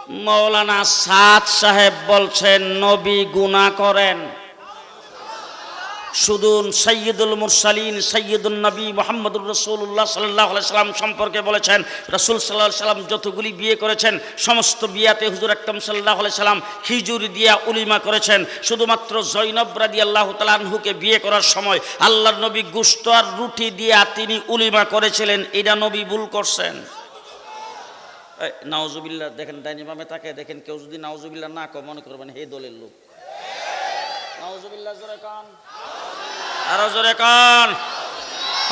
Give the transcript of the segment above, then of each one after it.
মৌলানা সাদ সাহেব বলছেন নবী গুনাহ করেন। শুধু সাইয়্যিদুল মুরসালিন সাইয়্যিদুন নবী মুহাম্মদুর রাসূলুল্লাহ সাল্লাল্লাহু আলাইহি সাল্লাম সম্পর্কে বলেছেন, রাসূল সাল্লাল্লাহু আলাইহি সাল্লাম যতগুলি বিয়ে করেছেন সমস্ত বিয়াতে হুজুর আকরাম সাল্লাল্লাহু আলাইহি সাল্লাম খিজুর দিয়া উলিমা করেছেন। শুধুমাত্র জয়নব রাদিয়াল্লাহু তাআলা আনহুকে বিয়ে করার সময় আল্লাহর নবী গোশত আর রুটি দিয়া তিনি উলিমা করেছিলেন। এটা নবী ভুল করছেন। নাউজুবিল্লাহ। দেখেন ডাইনি বামে তাকে দেখেন, কেউ যদি নাউজুবিল্লাহ না কয় মনে করবেন হে দলের লোক। নাউজুবিল্লাহ জোরে কান, আরো জোরে কান।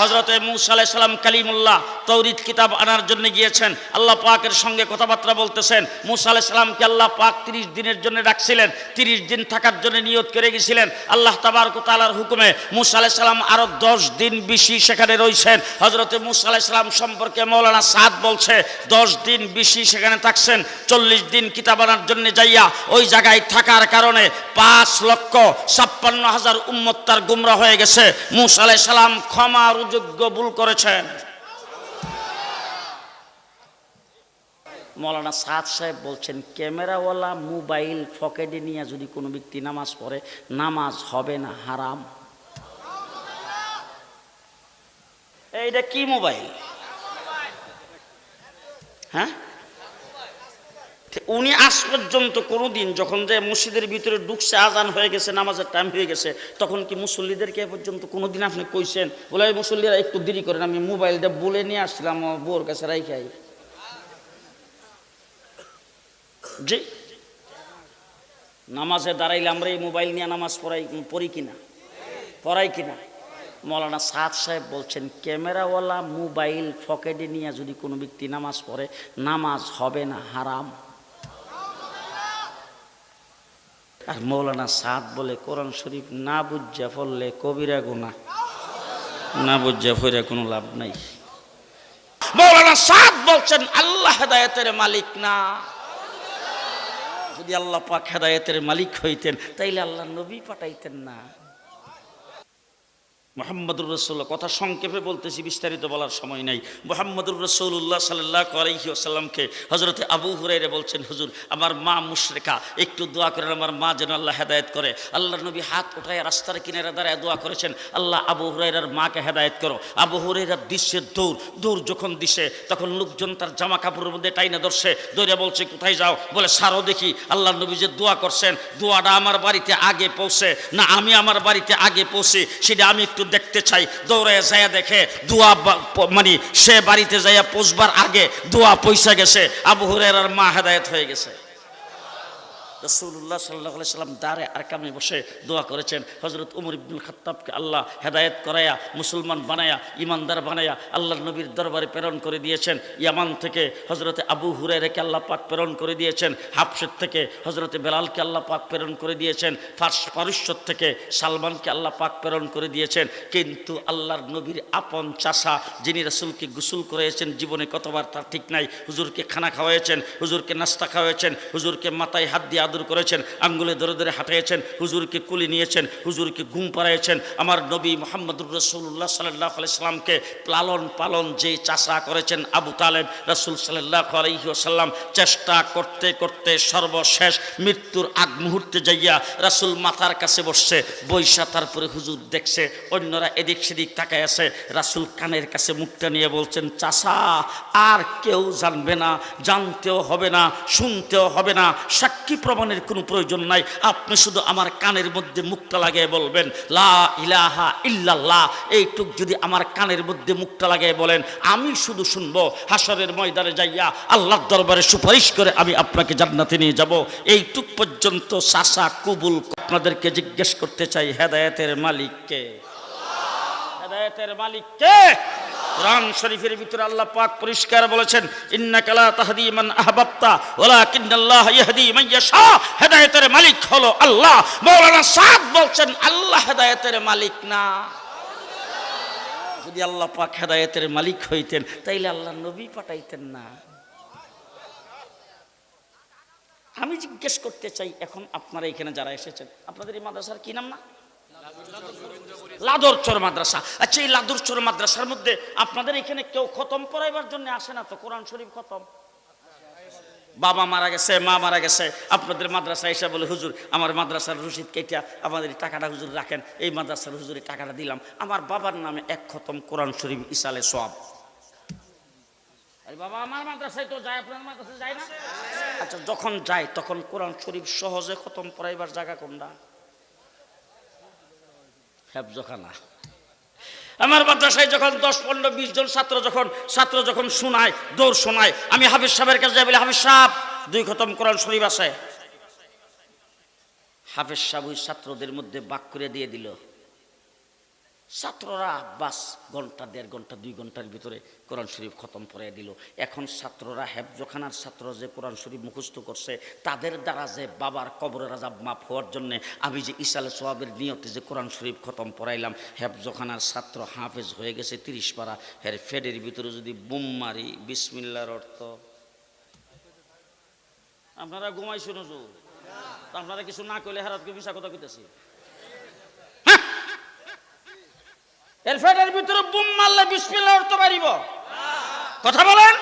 হযরতে মূসা আলাইহিস সালাম কালিমুল্লাহ তাওরীত কিতাব আনার জন্য গিয়েছেন, আল্লাহ পাকের সঙ্গে কথাবার্তা বলতেছেন। মূসা আলাইহিস সালামকে আল্লাহ পাক 30 দিনের জন্য ডাকছিলেন, 30 দিন থাকার জন্য নিয়ত করে গেছিলেন। আল্লাহ তাবারক ওয়া তাআলার হুকুমে মূসা আলাইহিস সালাম আরো 10 দিন বেশি সেখানে রইছেন। হযরতে মূসা আলাইহিস সালাম সম্পর্কে মাওলানা সাদ বলছে 10 দিন বেশি সেখানে থাকছেন। 40 দিন কিতাব আনার জন্য যাইয়া ওই জায়গায় থাকার কারণে 5,56,000 উম্মত তার গুমরা হয়ে গেছে। মূসা আলাইহিস সালাম ক্ষমার যোগ্য ভুল করেছেন। মৌলানা সাদ সাহেব বলছেন ক্যামেরাওয়ালা মোবাইল পকেটে নিয়ে যদি কোনো ব্যক্তি নামাজ পড়ে নামাজ হবে না, হারাম। এইটা কি মোবাইল? হ্যাঁ, উনি আজ পর্যন্ত কোনোদিন যখন যে মসজিদের ভিতরে ঢুকছে আজান হয়ে গেছে নামাজের টাইম হয়ে গেছে তখন কি মুসল্লিদেরকে এ পর্যন্ত কোনোদিন আপনি কইছেন বলে মুসল্লিরা একটু দেরি করেন, আমি মোবাইলটা বলে নিয়ে আসছিলাম আমার বউর কাছে রাইখাই? জি, নামাজে দাঁড়াইলে আমরা এই মোবাইল নিয়ে নামাজ পড়ি কিনা, পড়াই কিনা? মৌলানা সাদ সাহেব বলছেন ক্যামেরাওয়ালা মোবাইল পকেটে নিয়ে যদি কোনো ব্যক্তি নামাজ পড়ে নামাজ হবে না, হারাম। আর মৌলানা সাদ বলে কোরআন শরীফ না বুঝা পড়লে কবিরা গুনাহ, না বুঝা পড়ে কোনো লাভ নাই। মৌলানা সাদ বলছেন আল্লাহ হেদায়েতের মালিক না। যদি আল্লাহ পাক হেদায়েতের মালিক হইতেন তাইলে আল্লাহ নবী পাঠাইতেন না। মুহাম্মদুর রাসূলুল্লাহ, কথা সংক্ষেপে বলতেছি, বিস্তারিত বলার সময় নাই। মুহাম্মদুর রাসূলুল্লাহ সাল্লাল্লাহু আলাইহি ওয়াসাল্লামকে হযরতে আবু হুরায়রা বলছেন হুজুর আমার মা মুশরিকা, একটু দোয়া করেন আমার মা যেন আল্লাহ হেদায়েত করে। আল্লাহর নবী হাত উঠায় রাস্তার কিনারে দাঁড়ায় দোয়া করেছেন, আল্লাহ আবু হুরায়রার মাকে হেদায়েত করো। আবু হুরায়রা দিশে দৌড় যখন দিছে তখন লোকজন তার জামা কাপড়ের মধ্যে টাইনা ধরছে, দৌড়ে বলছে কোথায় যাও? বলে সারো দেখি আল্লাহর নবী যে দোয়া করছেন দোয়াটা আমার বাড়িতে আগে পৌঁছে না আমি আমার বাড়িতে আগে পৌঁছে সেটা আমি একটু দেখতে চাই। দৌড়ে যাইয়া দেখে দোয়া মানে সে বাড়িতে যাইয়া পৌঁছবার আগে দোয়া পৌঁছে গেছে, আবু হুরায়রার মা হেদায়েত হয়ে গেছে। রাসূলুল্লাহ সাল্লাল্লাহু আলাইহি সাল্লাম দারে আরকামে বসে দোয়া করেছেন। হযরত ওমর ইবনুল খাত্তাবকে আল্লাহ হেদায়েত করায়া মুসলমান বানায়া ইমানদার বানায়া আল্লাহর নবীর দরবারে প্রেরণ করে দিয়েছেন। ইয়ামান থেকে হযরতে আবু হুরায়রাকে আল্লাহ পাক প্রেরণ করে দিয়েছেন। হাবশা থেকে হযরতে বেলালকে আল্লাহ পাক প্রেরণ করে দিয়েছেন। পারস্য থেকে সালমানকে আল্লাহ পাক প্রেরণ করে দিয়েছেন। কিন্তু আল্লাহর নবীর আপন চাচা যিনি রাসূলকে গোসল করিয়েছেন, জীবনে কতবার তার ঠিক নাই, হুজুরকে খানা খাওয়াইছেন, হুজুরকে নাস্তা খাওয়াইছেন, হুজুরকে মাথায় হাত দিয়ে আদর করেছেন, আঙ্গুলে ধরে ধরে হাঁটাইছেন, হুজুরকে কুলি নিয়েছেন, হুজুরকে ঘুম পাড়াইছেন। আমার নবী মুহাম্মদুর রাসূলুল্লাহ সাল্লাল্লাহু আলাইহি সাল্লামকে লালন পালন যে চাচা করেছেন আবু তালেব, রাসূল সাল্লাল্লাহু আলাইহি ওয়াসাল্লাম চেষ্টা করতে করতে সর্বশেষ মৃত্যুর আগ মুহূর্তে যাইয়া রাসূল মাথার কাছে বসছে, বৈশা তারপরে হুজুর দেখছে, অন্যরা এদিক সেদিক তাকায় আছে। রাসূল কানের কাছে মুখটা নিয়ে বলছেন চাচা আর কেউ জানবে না, জানতেও হবে না, শুনতেও হবে না, সাক্ষী প্রমাণের কোনো প্রয়োজন নাই, আপনি শুধু আমার কানের মধ্যে মুখটা লাগিয়ে বলবেন লা ইলাহা ইল্লাল্লাহ। এইটুক যদি আমার কানের মধ্যে মুখটা লাগিয়ে বলেন আমি শুধু শুনবো, হাসরের ময়দানে যাইয়া আল্লাহর দরবারে সুপারিশ করে আমি আপনাকে জান্নাতে নিয়ে যাব। এইটুক পর্যন্ত চাচা কবুল। আপনাদেরকে জিজ্ঞেস করতে চাই হেদায়েতের মালিক কে? হেদায়েতের মালিক কে? কোরআন শরীফের ভিতরে আল্লাহ পাক পরিষ্কার বলেছেন ইন্নাকা লা তাহদি মান আহবাবতা ওয়ালাকিন্নাল্লাহ ইয়াহদি মান ইয়াশা। হেদায়েতের মালিক হলো আল্লাহ। মাওলানা সাদ বলছেন আল্লাহ হেদায়েতের মালিক না। যদি আল্লাহ পাক হেদায়েতের মালিক হইতেন তাইলে আল্লাহ নবী পাঠাইতেন না। আমি জিজ্ঞেস করতে চাই এখন আপনারা এখানে যারা এসেছেন আপনাদের এই মাদ্রাসার কি নাম? না লাদরচর মাদ্রাসা। আচ্ছা এই লাদরচর মাদ্রাসার মধ্যে আপনাদের এখানে কেউ খতম পড়াইবার জন্য আসে না তো? কোরআন শরীফ খতম বাবা মারা গেছে, মা মারা গেছে, আপনাদের মাদ্রাসা এসে বলে হুজুর আমার মাদ্রাসার রসিদ কেটে আমাদের টাকাটা হুজুর রাখেন, এই মাদ্রাসার হুজুরের টাকাটা দিলাম, আমার বাবার নামে 1 খতম কোরআন শরীফ ইসালে সওয়াব। আরে বাবা আমার মাদ্রাসায় তো যায়, আপনার মাদ্রাসায় যায় না? আচ্ছা যখন যায় তখন কোরআন শরীফ সহজে খতম পড়াইবার জায়গা কোনটা? হেফজখানা। আমার মাদ্রাসায় যখন 10, 15, 20 জন ছাত্র যখন শোনায়, দৌড় শোনায়, আমি হাফিজ সাহেবের কাছে যাই, বলি হাফিজ সাহেব 2 খতম কোরআন শরীফ আছে। হাফিজ সাহেব ওই ছাত্রদের মধ্যে বাক করে দিয়ে দিল। ছাত্ররা বাস ঘন্টা, 1.5 ঘন্টা, 2 ঘন্টার ভিতরে কোরআন শরীফ খতম পড়াই দিল। এখন ছাত্ররা হেফজখানার ছাত্র যে কোরআন শরীফ মুখস্থ করছে, তাদের দ্বারা যে বাবার কবরের আযাব মাফ হওয়ার জন্য আমি যে ইসালে সওয়াবের নিয়তে যে কোরআন শরীফ খতম পড়াইলাম, হেফজখানার ছাত্র হাফেজ হয়ে গেছে 30 পারা। এর ফেডের ভিতরে যদি বুম মারি, বিসমিল্লাহর অর্থ আপনারা ঘুমাইছেন হুজুর, আপনারা কিছু না কইলে হারাতকে মিশা কথা কইতেছি। এর ফেডের ভিতরে বুম মারলে বিসমিল্লাহর অর্থ বাড়িব? কথা বলেন।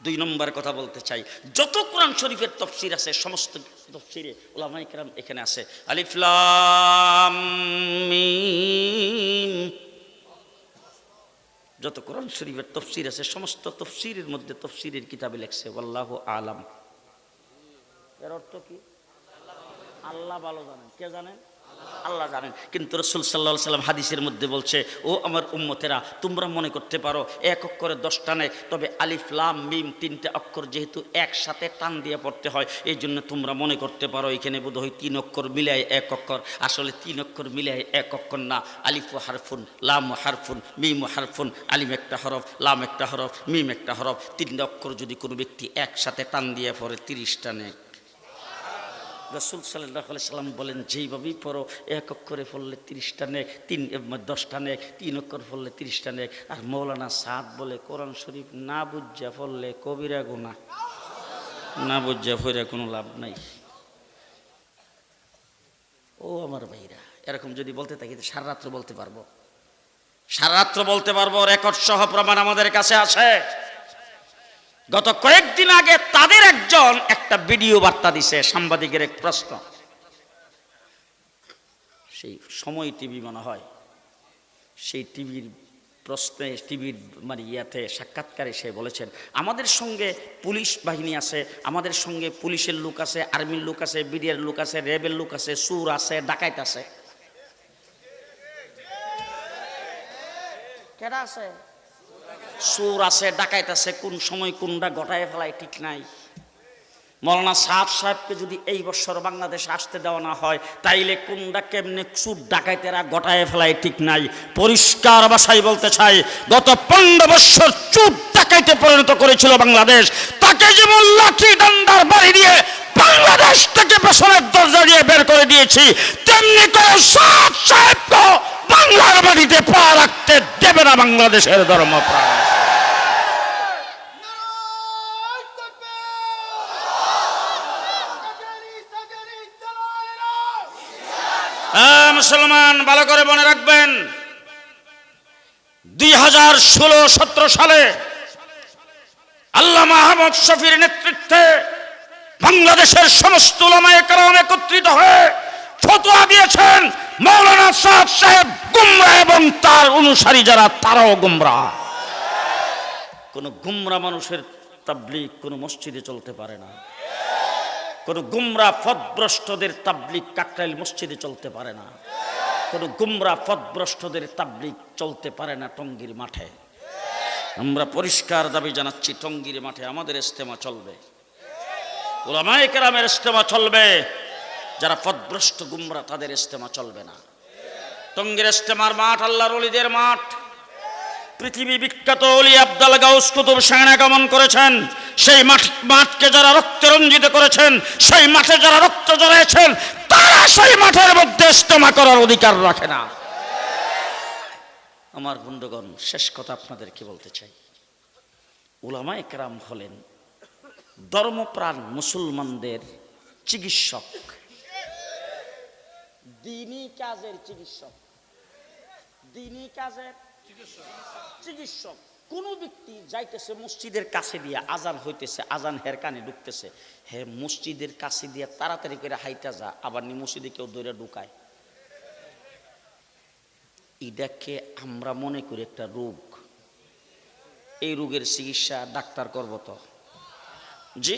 2 নম্বর কথা বলতে চাই, যত কোরআন শরীফের তাফসীর আছে সমস্ত তাফসীরে উলামায়ে কেরাম এখানে আছে আলিফ লাম মিম। যত কোরআন শরীফের তাফসীর আছে সমস্ত তাফসীরের মধ্যে তাফসীরের কিতাবে লেখছে আল্লাহু আলাম। এর অর্থ কি? আল্লাহ ভালো জানেন। কে জানেন? আল্লাহ জানেন। কিন্তু রাসূল সাল্লাল্লাহু আলাইহি ওয়াসাল্লাম হাদিসের মধ্যে বলছে, ও আমার উম্মতেরা, তোমরা মনে করতে পারো 1 অক্ষরে 10 টানে, তবে আলিফ লাম মিম 3টে অক্ষর যেহেতু একসাথে টান দিয়ে পড়তে হয়, এই জন্য তোমরা মনে করতে পারো এখানে বোধহয় 3 অক্ষর মিলাই 1 অক্ষর। আসলে 3 অক্ষর মিলাই 1 অক্ষর না। আলিফ হারফুন, লাম হারফুন, মিম হারফুন। আলিফ একটা হরফ, লাম একটা হরফ, মিম একটা হরফ। 3 অক্ষর যদি কোনো ব্যক্তি একসাথে টান দিয়ে পড়ে 30 টানে। রাসূল সাল্লাল্লাহু আলাইহি সাল্লাম বলেন, যেইভাবেই পড়ো 1 অক্ষরে পড়লে 30 টানে, 10 টানে, 3 অক্ষর পড়লে 30 টানে। আর মৌলানা সাদ বলে, কোরআন শরীফ না বুঝা পড়লে কবিরা গুনাহ, না বুঝা পড়ে কোনো লাভ নাই। ও আমার ভাইরা, এরকম যদি বলতে থাকি সারা রাত্র বলতে পারবো, সারা রাত্র বলতে পারবো। রেকর্ড সহ প্রমাণ আমাদের কাছে আছে। গত কয়েকদিন আগে তাদের একজন একটা ভিডিও বার্তা দিছে, সাংবাদিকের এক প্রশ্ন, সেই সময় টিভি মনে হয়, সেই টিভির প্রশ্নে, টিভির মানে ইয়াতে সাক্ষাৎকারে সে বলেছেন, আমাদের সঙ্গে পুলিশ বাহিনী আছে, আমাদের সঙ্গে পুলিশের লোক আছে, আর্মির লোক আছে, বিডিআর লোক আছে, র্যাবের লোক আছে, চোর আছে, ডাকাইত আছে। কেডা আছে? চোর আছে, ডাকাইত আছে। কোন সময় কোনটা গটায় ফেলায় ঠিক নাই। মৌলানা সাহেবকে যদি এই বছর বাংলাদেশে আসতে দেওয়া না হয়, তাইলে কোনটা কেমনে চোর ডাকাইতেরা গটায় ফেলায় ঠিক নাই। পরিষ্কার ভাষায় বলতে চাই, গত 15 বছর চোর ডাকাইতে পরিণত করেছিল বাংলাদেশ। তাকে যেমন লাঠি ডান্ডার বাড়ি দিয়ে বাংলাদেশ থেকে পেছনের দরজা দিয়ে বের করে দিয়েছি, তেমনি করে সাহেবকে বাংলার বাড়িতে পা রাখতে দেবে না বাংলাদেশের ধর্মপ্রাণ। মুসলমান ভালো করে মনে রাখবেন, 2016-17 সালে আল্লামা আহমদ শফির নেতৃত্বে বাংলাদেশের সমস্ত উলামায়ে কেরাম একত্রিত হয়ে ফতোয়া দিয়েছেন, মৌলানা সাদ সাহেব গুমরাহ এবং তার অনুসারী যারা তারাও গুমরাহ। কোন গুমরাহ মানুষের তাবলীগ কোন মসজিদে চলতে পারে না। কোন গুমরাহ পথভ্রষ্টদের তাবলীগ কাকরাইল মসজিদে চলতে পারে না। কোন গুমরাহ পথভ্রষ্টদের তাবলীগ চলতে পারে না টঙ্গীর মাঠে। আমরা পরিষ্কার দাবি জানাচ্ছি, টঙ্গীর মাঠে আমাদের ইজতেমা চলবে, উলামায়ে কেরামের ইজতেমা চলবে। যারা পথভ্রষ্ট গুমরাহ তাদের ইজতেমা চলবে না। টঙ্গীর ইজতেমার মাঠ আল্লাহর ওলিদের মাঠ। পৃথিবী বিখ্যাত ওলি আব্দুল গাউস কুতুব সেখানে আগমন করেছেন। সেই মাঠকে যারা রক্তে রঞ্জিত করেছেন, সেই মাঠে যারা রক্ত ঝরিয়েছেন, তারা সেই মাঠের মধ্যে ইজতেমা করার অধিকার রাখে না। আমার বন্ধুগণ, শেষ কথা আপনাদেরকে বলতে চাই, উলামায়ে কেরাম হলেন ধর্মপ্রাণ মুসলমানদের চিকিৎসক, দ্বীনি কাজের চিকিৎসক, দ্বীনি কাজের চিকিৎসক। কোন ব্যক্তি যাইতেছে মসজিদের কাছে দিয়ে, আজান হইতেছে, আজান হের কানে ঢুকতেছে, হে মসজিদের কাছে দিয়ে তাড়াতাড়ি করে হাইটা যা, আবার নি মসজিদে কেউ দৌড়ে ঢুকায়। এটাকে আমরা মনে করি একটা রোগ। এই রোগের চিকিৎসা ডাক্তার করব তো? জি,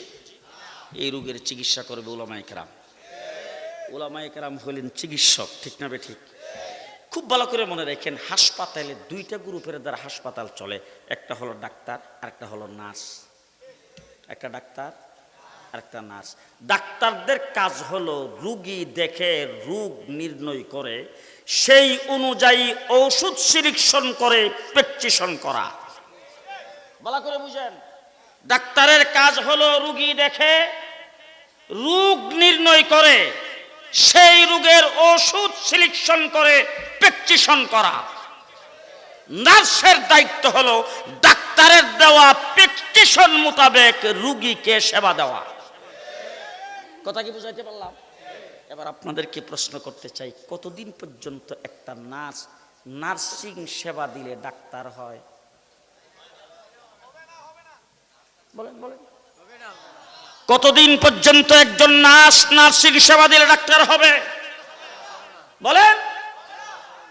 এই রোগের চিকিৎসা করবে উলামায়ে কেরাম। উলামায়ে কেরাম হলেন চিকিৎসক, ঠিক না বে ঠিক? খুব ভালো করে মনে রাখেন, হাসপাতালে দুইটা গ্রুপের দ্বারা হাসপাতাল চলে, একটা হলো ডাক্তার আর একটা হলো নার্স। একটা ডাক্তার আর একটা নার্স। ডাক্তারদের কাজ হলো রোগী দেখে রোগ নির্ণয় করে, সেই অনুযায়ী ঔষধ সিলেকশন করে প্রেসক্রিপশন করা। ভালো করে বুঝেন, ডাক্তারের কাজ হলো রোগী দেখে রোগ নির্ণয় করে, সেই রোগের ওষুধ সিলেকশন করে প্রেসক্রিপশন করা। নার্সের দায়িত্ব হলো ডাক্তারের দেওয়া প্রেসক্রিপশন মোতাবেক রোগীকে সেবা দেওয়া। কথা কি বুঝাইতে পারলাম? এবার আপনাদেরকে প্রশ্ন করতে চাই, কতদিন পর্যন্ত একটা নার্স নার্সিং সেবা দিলে ডাক্তার হয়? বলেন বলেন, কতদিন পর্যন্ত একজন নার্স নার্সিং সেবা দিলে ডাক্তার হবে? বলেন।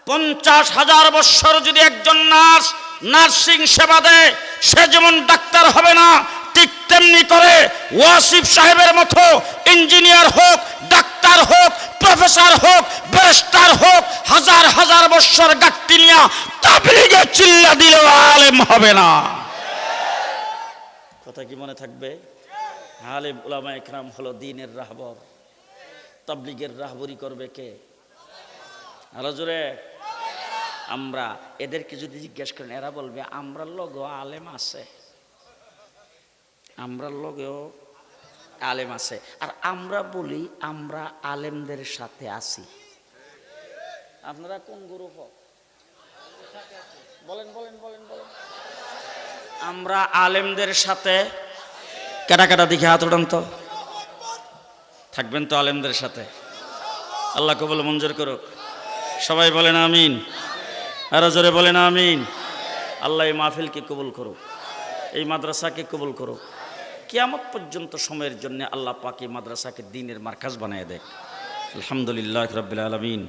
50,000 বছর যদি একজন নার্স নার্সিং সেবা দেয়, সে যেমন ডাক্তার হবে না, ঠিক তেমনি করে ওয়াসিফ সাহেবের মতো ইঞ্জিনিয়ার হোক, ডাক্তার হোক, প্রফেসর হোক, ব্যারিস্টার হোক, হাজার হাজার বছর গাঁটটি নিয়ে তাবলীগে চিল্লা দিলেও আলেম হবে না। কথা কি মনে থাকবে? আলেম উলামায়ে কেরাম হলো দ্বীনের রাহবর। তাবলীগের রাহবরি করবে কে? আরো জোরে। আমরা এদেরকে যদি জিজ্ঞেস করেন, এরা বলবে আমরা লগেও আলেম আছে, আমরা লগেও আলেম আছে। আর আমরা বলি আমরা আলেমদের সাথে আছি। আপনারা কোন গ্রুপ? বলেন বলেন বলেন বলেন। আমরা আলেমদের সাথে। কাটা কাটা দেখে হাত উঠান তো। থাকবেন তো আলেমদের সাথে? আল্লাহ কবুল মঞ্জুর করুক। সবাই বলেন আমিন। আরো জোরে বলেন আমিন। আল্লাহ এই মাহফিলকে কবুল করুক, এই মাদ্রাসাকে কবুল করুক। কিয়ামত পর্যন্ত সময়ের জন্য আল্লাহ পাক এই মাদ্রাসাকে দ্বীনের মারকাজ বানিয়ে দেয়। আলহামদুলিল্লাহ রাব্বিল আলামিন।